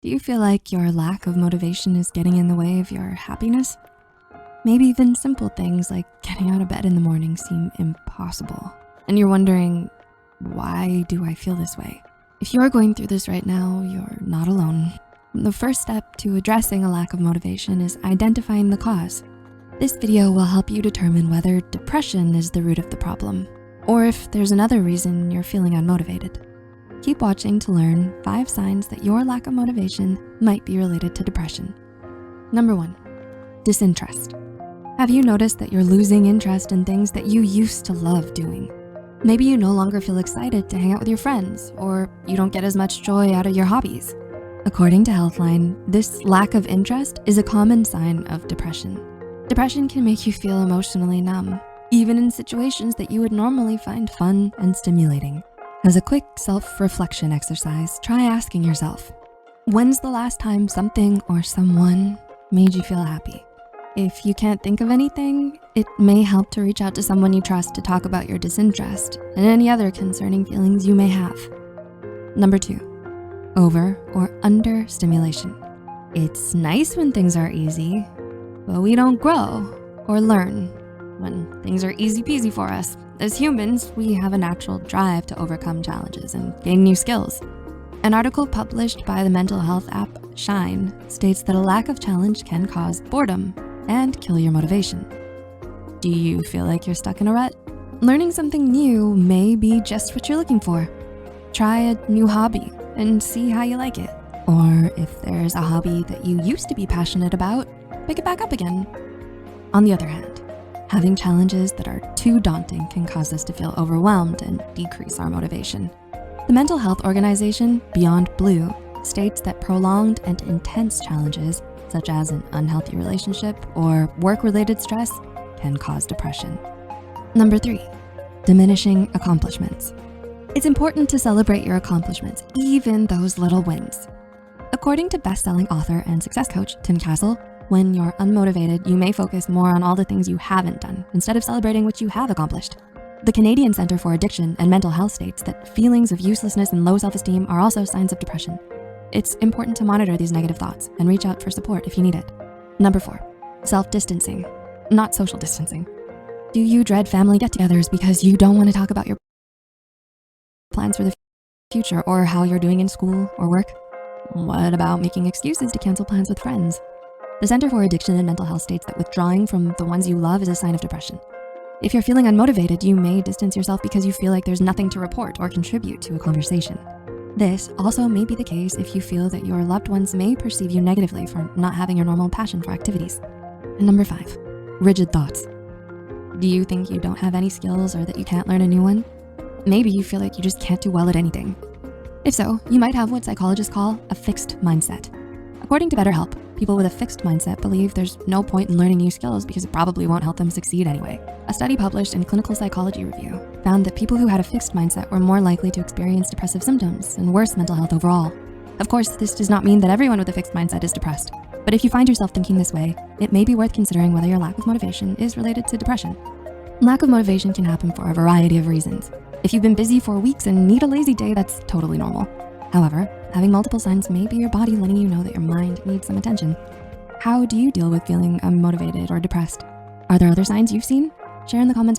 Do you feel like your lack of motivation is getting in the way of your happiness? Maybe even simple things like getting out of bed in the morning seem impossible, and you're wondering, why do I feel this way? If you're going through this right now, you're not alone. The first step to addressing a lack of motivation is identifying the cause. This video will help you determine whether depression is the root of the problem, or if there's another reason you're feeling unmotivated. Keep watching to learn 5 signs that your lack of motivation might be related to depression. Number 1, disinterest. Have you noticed that you're losing interest in things that you used to love doing? Maybe you no longer feel excited to hang out with your friends, or you don't get as much joy out of your hobbies. According to Healthline, this lack of interest is a common sign of depression. Depression can make you feel emotionally numb, even in situations that you would normally find fun and stimulating. As a quick self-reflection exercise, try asking yourself, when's the last time something or someone made you feel happy? If you can't think of anything, it may help to reach out to someone you trust to talk about your disinterest and any other concerning feelings you may have. Number 2, over or under stimulation. It's nice when things are easy, but we don't grow or learn when things are easy peasy for us. As humans, we have a natural drive to overcome challenges and gain new skills. An article published by the mental health app Shine states that a lack of challenge can cause boredom and kill your motivation. Do you feel like you're stuck in a rut? Learning something new may be just what you're looking for. Try a new hobby and see how you like it. Or if there's a hobby that you used to be passionate about, pick it back up again. On the other hand, having challenges that are too daunting can cause us to feel overwhelmed and decrease our motivation. The mental health organization Beyond Blue states that prolonged and intense challenges, such as an unhealthy relationship or work-related stress, can cause depression. Number 3, diminishing accomplishments. It's important to celebrate your accomplishments, even those little wins. According to best-selling author and success coach Tim Castle, when you're unmotivated, you may focus more on all the things you haven't done instead of celebrating what you have accomplished. The Canadian Center for Addiction and Mental Health states that feelings of uselessness and low self-esteem are also signs of depression. It's important to monitor these negative thoughts and reach out for support if you need it. Number 4, self-distancing, not social distancing. Do you dread family get-togethers because you don't want to talk about your plans for the future or how you're doing in school or work? What about making excuses to cancel plans with friends? The Center for Addiction and Mental Health states that withdrawing from the ones you love is a sign of depression. If you're feeling unmotivated, you may distance yourself because you feel like there's nothing to report or contribute to a conversation. This also may be the case if you feel that your loved ones may perceive you negatively for not having your normal passion for activities. And number 5, rigid thoughts. Do you think you don't have any skills or that you can't learn a new one? Maybe you feel like you just can't do well at anything. If so, you might have what psychologists call a fixed mindset. According to BetterHelp, people with a fixed mindset believe there's no point in learning new skills because it probably won't help them succeed anyway. A study published in Clinical Psychology Review found that people who had a fixed mindset were more likely to experience depressive symptoms and worse mental health overall. Of course, this does not mean that everyone with a fixed mindset is depressed, but if you find yourself thinking this way, it may be worth considering whether your lack of motivation is related to depression. Lack of motivation can happen for a variety of reasons. If you've been busy for weeks and need a lazy day, that's totally normal. However, having multiple signs may be your body letting you know that your mind needs some attention. How do you deal with feeling unmotivated or depressed? Are there other signs you've seen? Share in the comments